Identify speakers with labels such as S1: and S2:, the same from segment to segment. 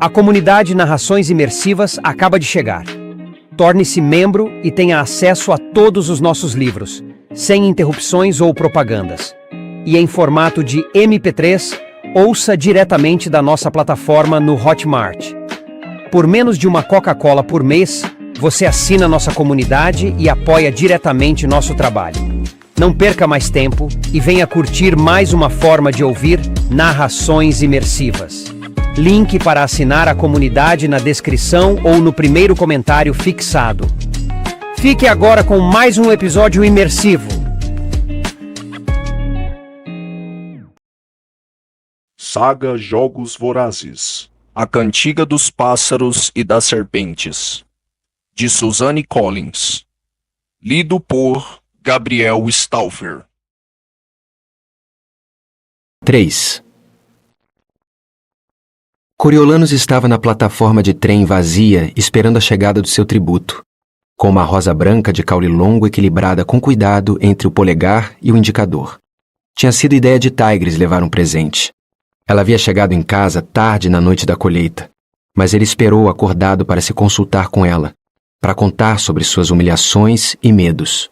S1: A comunidade Narrações Imersivas acaba de chegar. Torne-se membro e tenha acesso a todos os nossos livros, sem interrupções ou propagandas. E em formato de MP3, ouça diretamente da nossa plataforma no Hotmart. Por menos de uma Coca-Cola por mês, você assina nossa comunidade e apoia diretamente nosso trabalho. Não perca mais tempo e venha curtir mais uma forma de ouvir narrações imersivas. Link para assinar a comunidade na descrição ou no primeiro comentário fixado. Fique agora com mais um episódio imersivo.
S2: Saga Jogos Vorazes.
S3: A Cantiga dos Pássaros e das Serpentes, de Suzanne Collins. Lido por Gabriel Stauffer.
S4: 3. Coriolanus estava na plataforma de trem vazia esperando a chegada do seu tributo, com uma rosa branca de caule longo equilibrada com cuidado entre o polegar e o indicador. Tinha sido ideia de Tigris levar um presente. Ela havia chegado em casa tarde na noite da colheita, mas ele esperou acordado para se consultar com ela, para contar sobre suas humilhações e medos.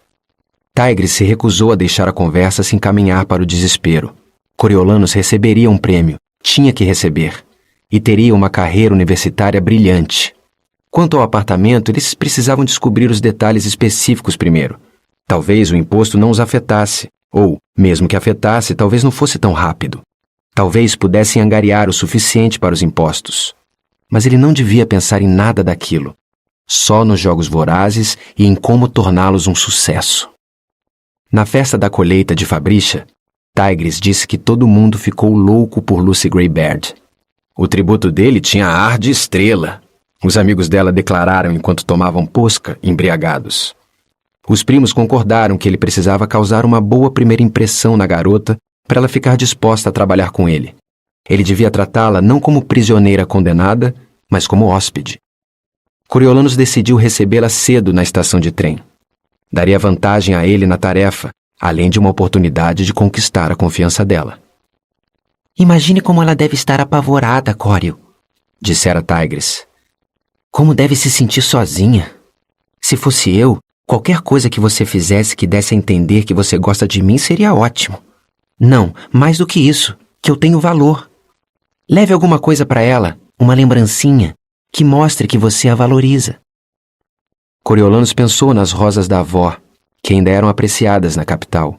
S4: Tigris se recusou a deixar a conversa se encaminhar para o desespero. Coriolanus receberia um prêmio, tinha que receber, e teria uma carreira universitária brilhante. Quanto ao apartamento, eles precisavam descobrir os detalhes específicos primeiro. Talvez o imposto não os afetasse, ou, mesmo que afetasse, talvez não fosse tão rápido. Talvez pudessem angariar o suficiente para os impostos. Mas ele não devia pensar em nada daquilo. Só nos jogos vorazes e em como torná-los um sucesso. Na festa da colheita de Fabricia, Tigris disse que todo mundo ficou louco por Lucy Greybeard. O tributo dele tinha ar de estrela. Os amigos dela declararam enquanto tomavam posca, embriagados. Os primos concordaram que ele precisava causar uma boa primeira impressão na garota para ela ficar disposta a trabalhar com ele. Ele devia tratá-la não como prisioneira condenada, mas como hóspede. Coriolanus decidiu recebê-la cedo na estação de trem. Daria vantagem a ele na tarefa, além de uma oportunidade de conquistar a confiança dela.
S5: Imagine como ela deve estar apavorada, Corio,
S4: dissera Tigris.
S5: Como deve se sentir sozinha. Se fosse eu, qualquer coisa que você fizesse que desse a entender que você gosta de mim seria ótimo. Não, mais do que isso, que eu tenho valor. Leve alguma coisa para ela, uma lembrancinha, que mostre que você a valoriza.
S4: Coriolanus pensou nas rosas da avó, que ainda eram apreciadas na capital.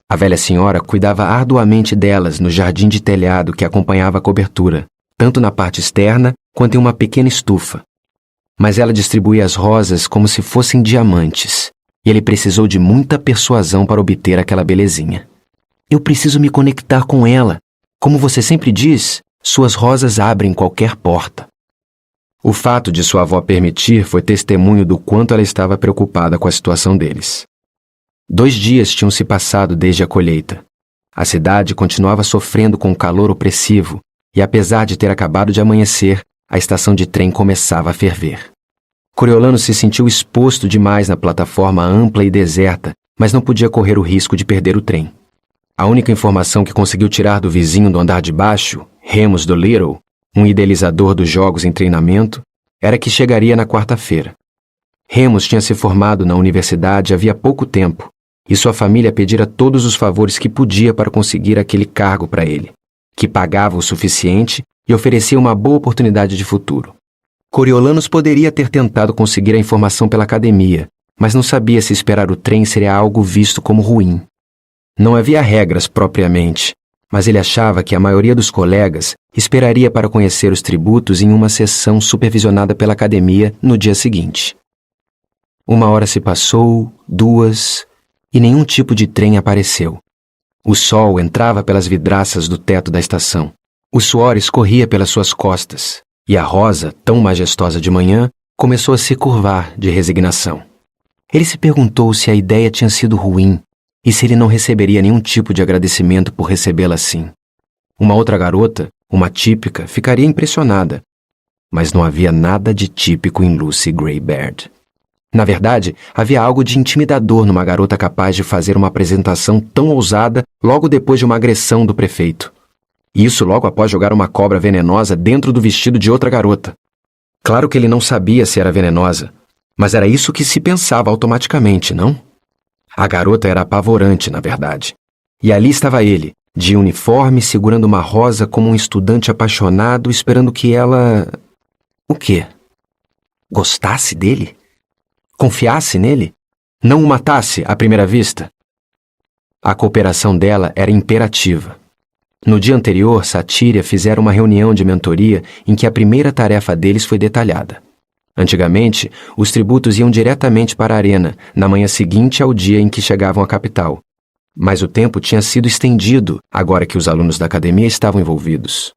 S4: A velha senhora cuidava arduamente delas no jardim de telhado que acompanhava a cobertura, tanto na parte externa quanto em uma pequena estufa. Mas ela distribuía as rosas como se fossem diamantes, e ele precisou de muita persuasão para obter aquela belezinha.
S5: Eu preciso me conectar com ela. Como você sempre diz, suas rosas abrem qualquer porta.
S4: O fato de sua avó permitir foi testemunho do quanto ela estava preocupada com a situação deles. 2 dias tinham se passado desde a colheita. A cidade continuava sofrendo com um calor opressivo, e apesar de ter acabado de amanhecer, a estação de trem começava a ferver. Coriolanus se sentiu exposto demais na plataforma ampla e deserta, mas não podia correr o risco de perder o trem. A única informação que conseguiu tirar do vizinho do andar de baixo, Remus Dolittle, um idealizador dos jogos em treinamento, era que chegaria na quarta-feira. Remus tinha se formado na universidade havia pouco tempo, e sua família pedira todos os favores que podia para conseguir aquele cargo para ele, que pagava o suficiente e oferecia uma boa oportunidade de futuro. Coriolanus poderia ter tentado conseguir a informação pela academia, mas não sabia se esperar o trem seria algo visto como ruim. Não havia regras propriamente, mas ele achava que a maioria dos colegas esperaria para conhecer os tributos em uma sessão supervisionada pela academia no dia seguinte. 1 hora se passou, 2, e nenhum tipo de trem apareceu. O sol entrava pelas vidraças do teto da estação. O suor escorria pelas suas costas, e a rosa, tão majestosa de manhã, começou a se curvar de resignação. Ele se perguntou se a ideia tinha sido ruim, e se ele não receberia nenhum tipo de agradecimento por recebê-la assim. Uma outra garota, uma típica, ficaria impressionada. Mas não havia nada de típico em Lucy Greybeard. Na verdade, havia algo de intimidador numa garota capaz de fazer uma apresentação tão ousada logo depois de uma agressão do prefeito. E isso logo após jogar uma cobra venenosa dentro do vestido de outra garota. Claro que ele não sabia se era venenosa, mas era isso que se pensava automaticamente, não? A garota era apavorante, na verdade. E ali estava ele, de uniforme, segurando uma rosa como um estudante apaixonado, esperando que ela... O quê? Gostasse dele? Confiasse nele? Não o matasse à primeira vista? A cooperação dela era imperativa. No dia anterior, Satíria fizera uma reunião de mentoria em que a primeira tarefa deles foi detalhada. Antigamente, os tributos iam diretamente para a arena, na manhã seguinte ao dia em que chegavam à capital. Mas o tempo tinha sido estendido, agora que os alunos da academia estavam envolvidos.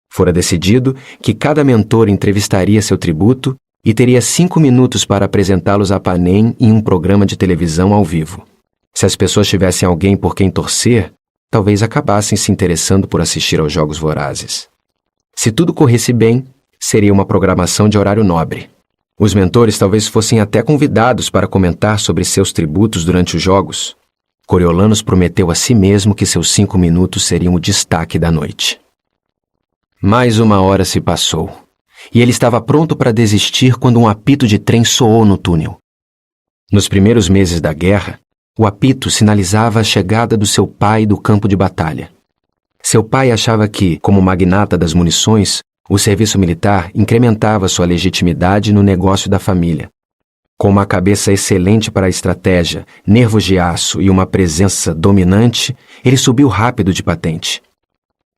S4: Fora decidido que cada mentor entrevistaria seu tributo e teria 5 minutos para apresentá-los a Panem em um programa de televisão ao vivo. Se as pessoas tivessem alguém por quem torcer, talvez acabassem se interessando por assistir aos Jogos Vorazes. Se tudo corresse bem, seria uma programação de horário nobre. Os mentores talvez fossem até convidados para comentar sobre seus tributos durante os jogos. Coriolanos prometeu a si mesmo que seus 5 minutos seriam o destaque da noite. Mais uma hora se passou, e ele estava pronto para desistir quando um apito de trem soou no túnel. Nos primeiros meses da guerra, o apito sinalizava a chegada do seu pai do campo de batalha. Seu pai achava que, como magnata das munições, o serviço militar incrementava sua legitimidade no negócio da família. Com uma cabeça excelente para a estratégia, nervos de aço e uma presença dominante, ele subiu rápido de patente.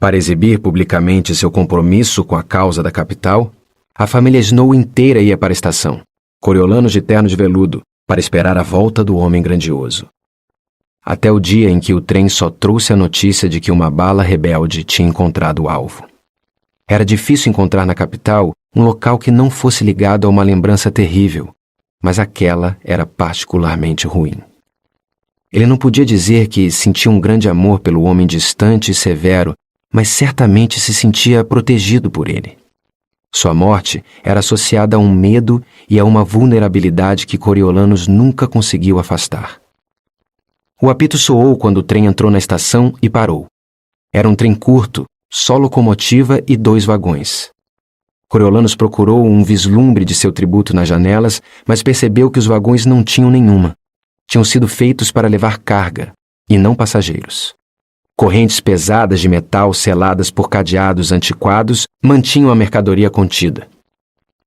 S4: Para exibir publicamente seu compromisso com a causa da capital, a família Snow inteira ia para a estação, Coriolanos de terno de veludo, para esperar a volta do homem grandioso. Até o dia em que o trem só trouxe a notícia de que uma bala rebelde tinha encontrado o alvo. Era difícil encontrar na capital um local que não fosse ligado a uma lembrança terrível, mas aquela era particularmente ruim. Ele não podia dizer que sentia um grande amor pelo homem distante e severo, mas certamente se sentia protegido por ele. Sua morte era associada a um medo e a uma vulnerabilidade que Coriolanos nunca conseguiu afastar. O apito soou quando o trem entrou na estação e parou. Era um trem curto, só locomotiva e 2 vagões. Coriolanos procurou um vislumbre de seu tributo nas janelas, mas percebeu que os vagões não tinham nenhuma. Tinham sido feitos para levar carga, e não passageiros. Correntes pesadas de metal seladas por cadeados antiquados mantinham a mercadoria contida.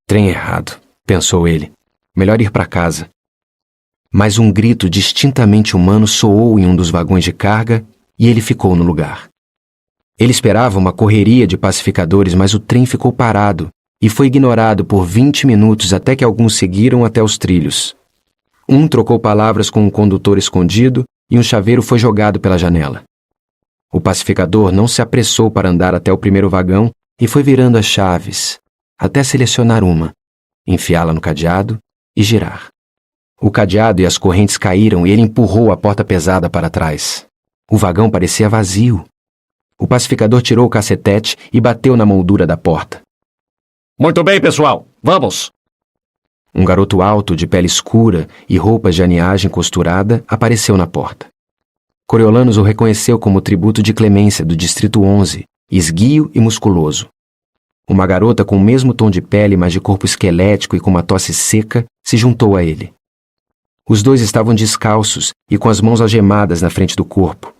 S4: Trem errado, pensou ele. Melhor ir para casa. Mas um grito distintamente humano soou em um dos vagões de carga e ele ficou no lugar. Ele esperava uma correria de pacificadores, mas o trem ficou parado e foi ignorado por 20 minutos até que alguns seguiram até os trilhos. Um trocou palavras com um condutor escondido e um chaveiro foi jogado pela janela. O pacificador não se apressou para andar até o primeiro vagão e foi virando as chaves, até selecionar uma, enfiá-la no cadeado e girar. O cadeado e as correntes caíram e ele empurrou a porta pesada para trás. O vagão parecia vazio. O pacificador tirou o cacetete e bateu na moldura da porta.
S6: Muito bem, pessoal, vamos!
S4: Um garoto alto, de pele escura e roupas de aniagem costurada, apareceu na porta. Coriolanos o reconheceu como tributo de Clemência do Distrito 11, esguio e musculoso. Uma garota com o mesmo tom de pele, mas de corpo esquelético e com uma tosse seca, se juntou a ele. Os dois estavam descalços e com as mãos algemadas na frente do corpo.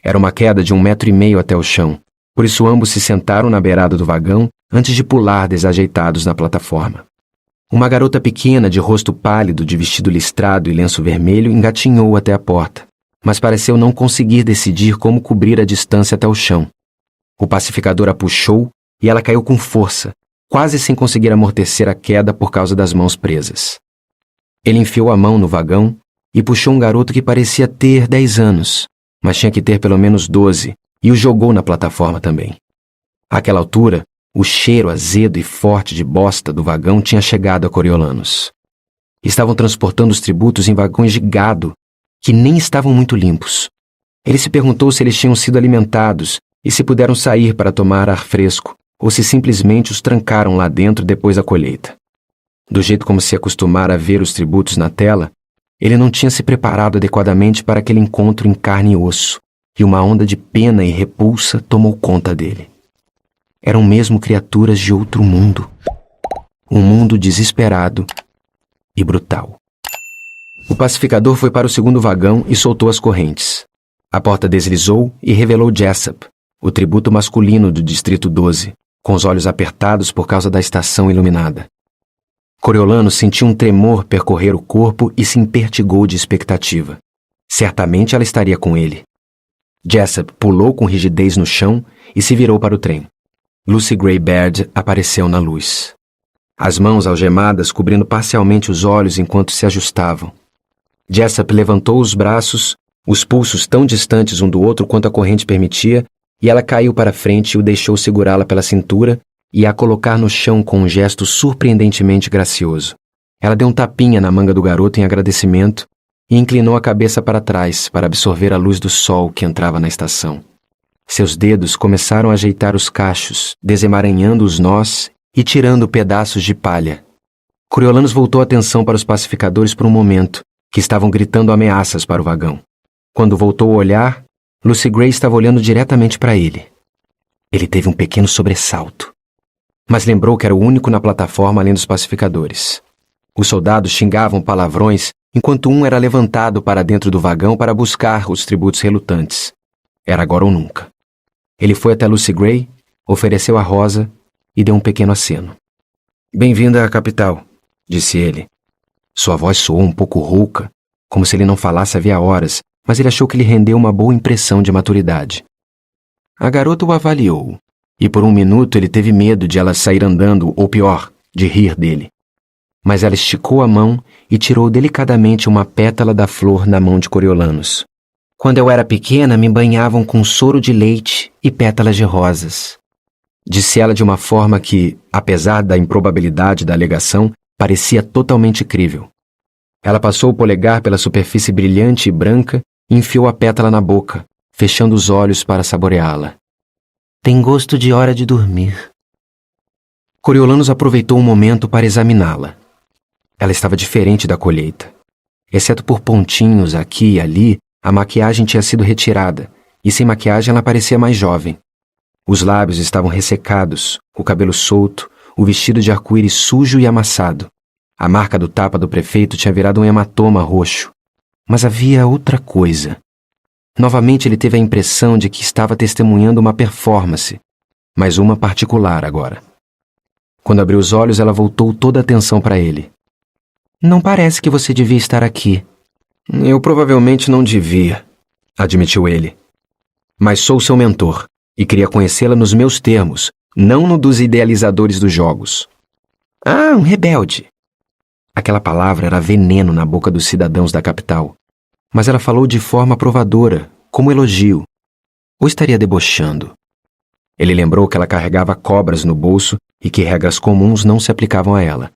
S4: Era uma queda de 1,5 metros até o chão, por isso ambos se sentaram na beirada do vagão antes de pular desajeitados na plataforma. Uma garota pequena, de rosto pálido, de vestido listrado e lenço vermelho, engatinhou até a porta, mas pareceu não conseguir decidir como cobrir a distância até o chão. O pacificador a puxou e ela caiu com força, quase sem conseguir amortecer a queda por causa das mãos presas. Ele enfiou a mão no vagão e puxou um garoto que parecia ter 10 anos, mas tinha que ter pelo menos 12, e o jogou na plataforma também. Àquela altura, o cheiro azedo e forte de bosta do vagão tinha chegado a Coriolanos. Estavam transportando os tributos em vagões de gado, que nem estavam muito limpos. Ele se perguntou se eles tinham sido alimentados e se puderam sair para tomar ar fresco, ou se simplesmente os trancaram lá dentro depois da colheita. Do jeito como se acostumara a ver os tributos na tela, ele não tinha se preparado adequadamente para aquele encontro em carne e osso,
S5: e uma onda de pena e repulsa tomou conta dele. Eram mesmo criaturas de outro mundo. Um mundo desesperado e brutal. O pacificador foi para o segundo vagão e soltou as correntes. A porta deslizou e revelou Jessup, o tributo masculino do Distrito 12, com os olhos apertados por causa da estação iluminada. Coriolanus sentiu um tremor percorrer o corpo e se impertigou de expectativa. Certamente ela estaria com ele. Jessup pulou com rigidez no chão e se virou para o trem. Lucy Gray Baird apareceu na luz. As mãos algemadas cobrindo parcialmente os olhos enquanto se ajustavam. Jessup levantou os braços, os pulsos tão distantes um do outro quanto a corrente permitia, e ela caiu para frente e o deixou segurá-la pela cintura e a colocar no chão com um gesto surpreendentemente gracioso. Ela deu um tapinha na manga do garoto em agradecimento e inclinou a cabeça para trás para absorver a luz do sol que entrava na estação. Seus dedos começaram a ajeitar os cachos, desemaranhando os nós e tirando pedaços de palha. Coriolanus voltou a atenção para os pacificadores por um momento, que estavam gritando ameaças para o vagão. Quando voltou a olhar, Lucy Gray estava olhando diretamente para ele. Ele teve um pequeno sobressalto, mas lembrou que era o único na plataforma além dos pacificadores. Os soldados xingavam palavrões enquanto um era levantado para dentro do vagão para buscar os tributos relutantes. Era agora ou nunca. Ele foi até Lucy Gray, ofereceu a rosa e deu um pequeno aceno. "Bem-vinda à capital", disse ele. Sua voz soou um pouco rouca, como se ele não falasse havia horas, mas ele achou que lhe rendeu uma boa impressão de maturidade. A garota o avaliou, e por um minuto ele teve medo de ela sair andando, ou pior, de rir dele. Mas ela esticou a mão e tirou delicadamente uma pétala da flor na mão de Coriolanus. "Quando eu era pequena, me banhavam com soro de leite e pétalas de rosas", disse ela de uma forma que, apesar da improbabilidade da alegação, parecia totalmente crível. Ela passou o polegar pela superfície brilhante e branca e enfiou a pétala na boca, fechando os olhos para saboreá-la. "Tem gosto de hora de dormir." Coriolanus aproveitou um momento para examiná-la. Ela estava diferente da colheita. Exceto por pontinhos aqui e ali, a maquiagem tinha sido retirada, e sem maquiagem ela parecia mais jovem. Os lábios estavam ressecados, o cabelo solto, o vestido de arco-íris sujo e amassado. A marca do tapa do prefeito tinha virado um hematoma roxo. Mas havia outra coisa. Novamente ele teve a impressão de que estava testemunhando uma performance, mas uma particular agora. Quando abriu os olhos, ela voltou toda a atenção para ele. "Não parece que você devia estar aqui." "Eu provavelmente não devia", admitiu ele. "Mas sou seu mentor, e queria conhecê-la nos meus termos, não no dos idealizadores dos jogos." "Ah, um rebelde." Aquela palavra era veneno na boca dos cidadãos da capital. Mas ela falou de forma provadora, como elogio. Ou estaria debochando? Ele lembrou que ela carregava cobras no bolso e que regras comuns não se aplicavam a ela.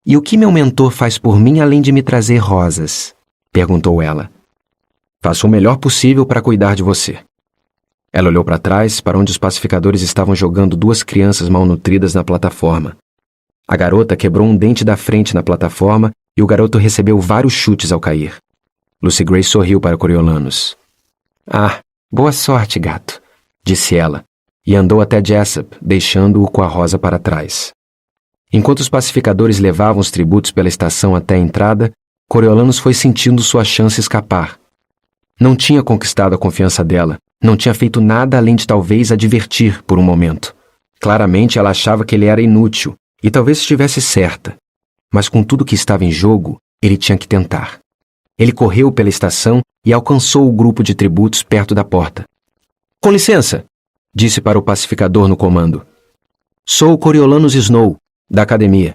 S5: "E o que meu mentor faz por mim além de me trazer rosas?" perguntou ela. "Faço o melhor possível para cuidar de você." Ela olhou para trás, para onde os pacificadores estavam jogando duas crianças malnutridas na plataforma. A garota quebrou um dente da frente na plataforma e o garoto recebeu vários chutes ao cair. Lucy Gray sorriu para Coriolanus. "Ah, boa sorte, gato", disse ela, e andou até Jessup, deixando-o com a rosa para trás. Enquanto os pacificadores levavam os tributos pela estação até a entrada, Coriolanus foi sentindo sua chance escapar. Não tinha conquistado a confiança dela, não tinha feito nada além de talvez a divertir por um momento. Claramente ela achava que ele era inútil, e talvez estivesse certa. Mas com tudo que estava em jogo, ele tinha que tentar. Ele correu pela estação e alcançou o grupo de tributos perto da porta. "Com licença", disse para o pacificador no comando. "Sou Coriolanus Snow, da academia."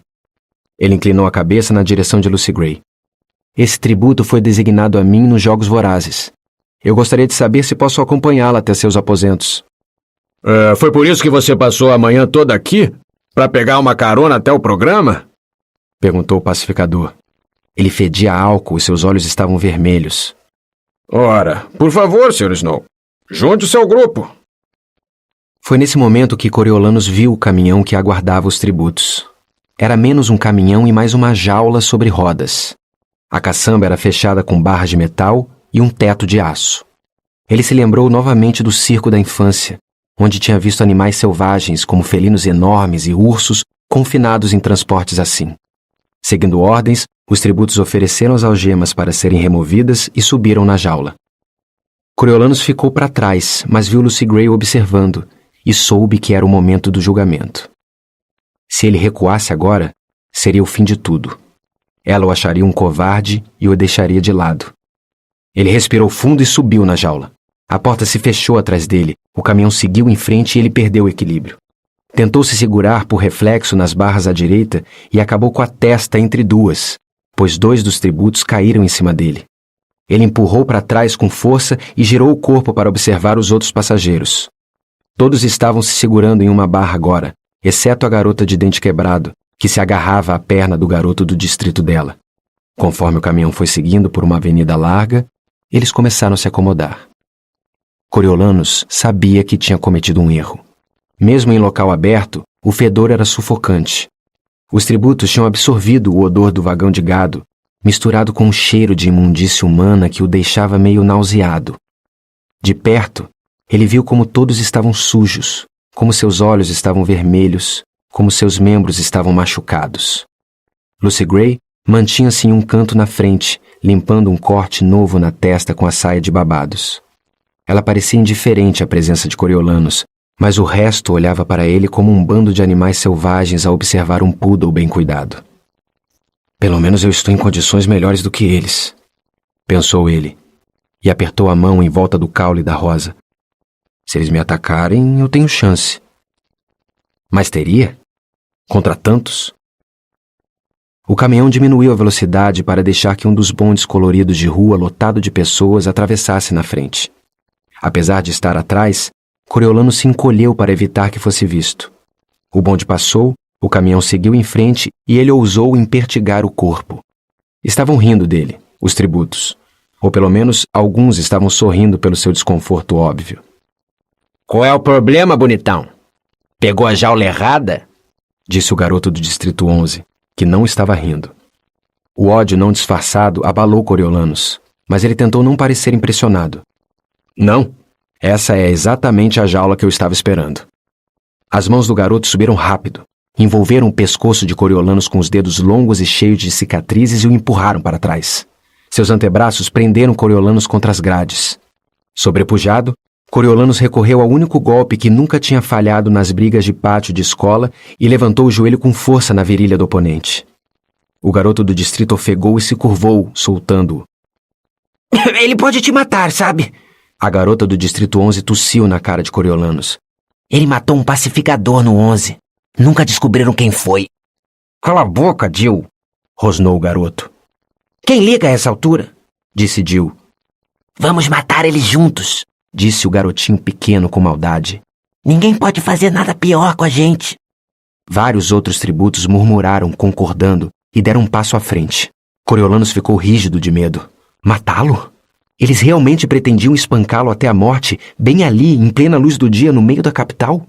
S5: Ele inclinou a cabeça na direção de Lucy Gray. "Esse tributo foi designado a mim nos Jogos Vorazes. Eu gostaria de saber se posso acompanhá-la até seus aposentos."
S6: Foi por isso que você passou a manhã toda aqui? Para pegar uma carona até o programa?"
S5: perguntou o pacificador. Ele fedia álcool e seus olhos estavam vermelhos.
S6: "Ora, por favor, Sr. Snow, junte-se ao grupo."
S5: Foi nesse momento que Coriolanus viu o caminhão que aguardava os tributos. Era menos um caminhão e mais uma jaula sobre rodas. A caçamba era fechada com barras de metal e um teto de aço.
S4: Ele se lembrou novamente do circo da infância, onde tinha visto animais selvagens como felinos enormes e ursos confinados em transportes assim. Seguindo ordens, os tributos ofereceram as algemas para serem removidas e subiram na jaula. Coriolanus ficou para trás, mas viu Lucy Gray observando e soube que era o momento do julgamento. Se ele recuasse agora, seria o fim de tudo. Ela o acharia um covarde e o deixaria de lado. Ele respirou fundo e subiu na jaula. A porta se fechou atrás dele, o caminhão seguiu em frente e ele perdeu o equilíbrio. Tentou se segurar por reflexo nas barras à direita e acabou com a testa entre duas, pois 2 dos tributos caíram em cima dele. Ele empurrou para trás com força e girou o corpo para observar os outros passageiros. Todos estavam se segurando em uma barra agora, exceto a garota de dente quebrado, que se agarrava à perna do garoto do distrito dela. Conforme o caminhão foi seguindo por uma avenida larga, eles começaram a se acomodar. Coriolanus sabia que tinha cometido um erro. Mesmo em local aberto, o fedor era sufocante. Os tributos tinham absorvido o odor do vagão de gado, misturado com um cheiro de imundícia humana que o deixava meio nauseado. De perto, ele viu como todos estavam sujos, como seus olhos estavam vermelhos, como seus membros estavam machucados. Lucy Gray mantinha-se em um canto na frente, limpando um corte novo na testa com a saia de babados. Ela parecia indiferente à presença de Coriolanus, mas o resto olhava para ele como um bando de animais selvagens a observar um poodle bem cuidado. Pelo menos eu estou em condições melhores do que eles, pensou ele, e apertou a mão em volta do caule da rosa. Se eles me atacarem, eu tenho chance. Mas teria? Contra tantos? O caminhão diminuiu a velocidade para deixar que um dos bondes coloridos de rua lotado de pessoas atravessasse na frente. Apesar de estar atrás, Coriolanus se encolheu para evitar que fosse visto. O bonde passou, o caminhão seguiu em frente e ele ousou impertigar o corpo. Estavam rindo dele, os tributos. Ou pelo menos alguns estavam sorrindo pelo seu desconforto óbvio.
S5: Qual é o problema, bonitão? Pegou a jaula errada?
S4: Disse o garoto do Distrito 11, que não estava rindo. O ódio não disfarçado abalou Coriolanus, mas ele tentou não parecer impressionado. Não, essa é exatamente a jaula que eu estava esperando. As mãos do garoto subiram rápido, envolveram o pescoço de Coriolanus com os dedos longos e cheios de cicatrizes e o empurraram para trás. Seus antebraços prenderam Coriolanus contra as grades. Sobrepujado, Coriolanus recorreu ao único golpe que nunca tinha falhado nas brigas de pátio de escola e levantou o joelho com força na virilha do oponente. O garoto do distrito ofegou e se curvou, soltando-o.
S5: Ele pode te matar, sabe?
S4: A garota do Distrito 11 tossiu na cara de Coriolanus.
S5: Ele matou um pacificador no 11. Nunca descobriram quem foi.
S1: Cala a boca, Jill,
S4: rosnou o garoto.
S5: Quem liga a essa altura?
S4: Disse Jill.
S5: Vamos matar eles juntos,
S4: disse o garotinho pequeno com maldade.
S5: Ninguém pode fazer nada pior com a gente.
S4: Vários outros tributos murmuraram, concordando, e deram um passo à frente. Coriolanus ficou rígido de medo. Matá-lo? Eles realmente pretendiam espancá-lo até a morte, bem ali, em plena luz do dia, no meio da capital?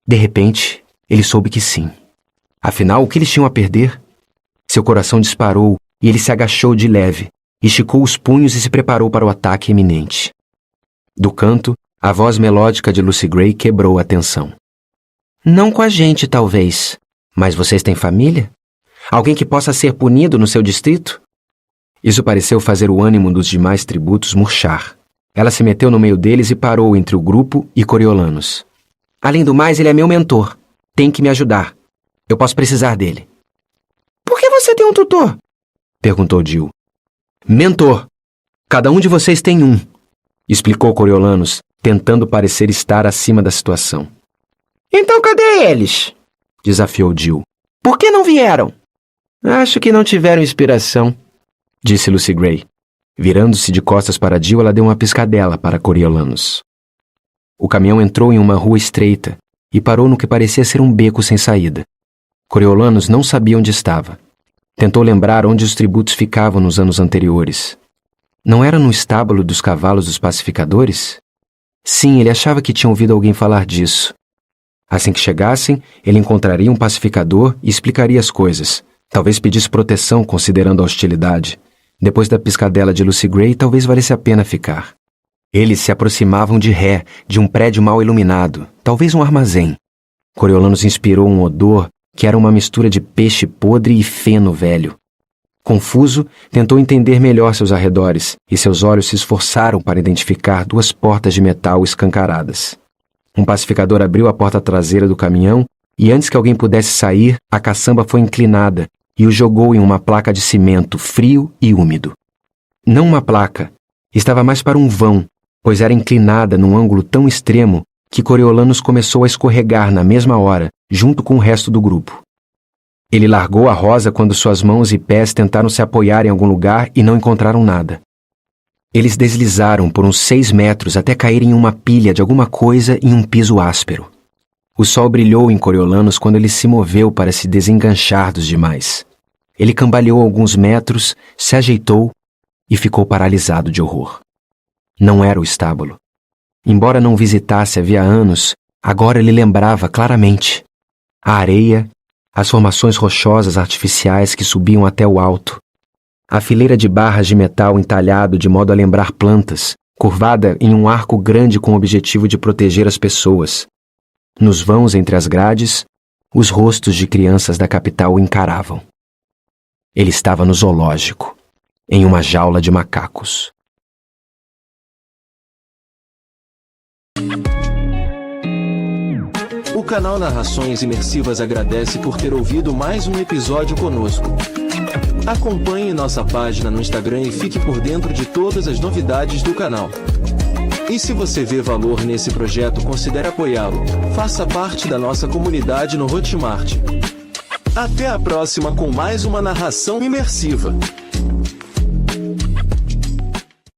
S4: De repente, ele soube que sim. Afinal, o que eles tinham a perder? Seu coração disparou e ele se agachou de leve, esticou os punhos e se preparou para o ataque iminente. Do canto, a voz melódica de Lucy Gray quebrou a tensão.
S5: Não com a gente, talvez. Mas vocês têm família? Alguém que possa ser punido no seu distrito?
S4: Isso pareceu fazer o ânimo dos demais tributos murchar. Ela se meteu no meio deles e parou entre o grupo e Coriolanus.
S5: Além do mais, ele é meu mentor. Tem que me ajudar. Eu posso precisar dele. Por que você tem um tutor?
S4: Perguntou Jill. Mentor. Cada um de vocês tem um, explicou Coriolanus, tentando parecer estar acima da situação.
S5: Então cadê eles?
S4: Desafiou Jill.
S5: Por que não vieram?
S4: Acho que não tiveram inspiração, disse Lucy Gray. Virando-se de costas para Jill, ela deu uma piscadela para Coriolanus. O caminhão entrou em uma rua estreita e parou no que parecia ser um beco sem saída. Coriolanus não sabia onde estava. Tentou lembrar onde os tributos ficavam nos anos anteriores. Não era no estábulo dos cavalos dos pacificadores? Sim, ele achava que tinha ouvido alguém falar disso. Assim que chegassem, ele encontraria um pacificador e explicaria as coisas. Talvez pedisse proteção, considerando a hostilidade. Depois da piscadela de Lucy Gray, talvez valesse a pena ficar. Eles se aproximavam de ré, de um prédio mal iluminado, talvez um armazém. Coriolanos inspirou um odor que era uma mistura de peixe podre e feno velho. Confuso, tentou entender melhor seus arredores, e seus olhos se esforçaram para identificar duas portas de metal escancaradas. Um pacificador abriu a porta traseira do caminhão, e antes que alguém pudesse sair, a caçamba foi inclinada e o jogou em uma placa de cimento frio e úmido. Não uma placa, estava mais para um vão, pois era inclinada num ângulo tão extremo que Coriolanos começou a escorregar na mesma hora, junto com o resto do grupo. Ele largou a rosa quando suas mãos e pés tentaram se apoiar em algum lugar e não encontraram nada. Eles deslizaram por uns 6 metros até caírem em uma pilha de alguma coisa em um piso áspero. O sol brilhou em Coriolanos quando ele se moveu para se desenganchar dos demais. Ele cambaleou alguns metros, se ajeitou e ficou paralisado de horror. Não era o estábulo. Embora não visitasse havia anos, agora ele lembrava claramente. A areia, as formações rochosas artificiais que subiam até o alto, a fileira de barras de metal entalhado de modo a lembrar plantas, curvada em um arco grande com o objetivo de proteger as pessoas. Nos vãos entre as grades, os rostos de crianças da capital o encaravam. Ele estava no zoológico, em uma jaula de macacos.
S7: O canal Narrações Imersivas agradece por ter ouvido mais um episódio conosco. Acompanhe nossa página no Instagram e fique por dentro de todas as novidades do canal. E se você vê valor nesse projeto, considere apoiá-lo. Faça parte da nossa comunidade no Hotmart. Até a próxima com mais uma narração imersiva.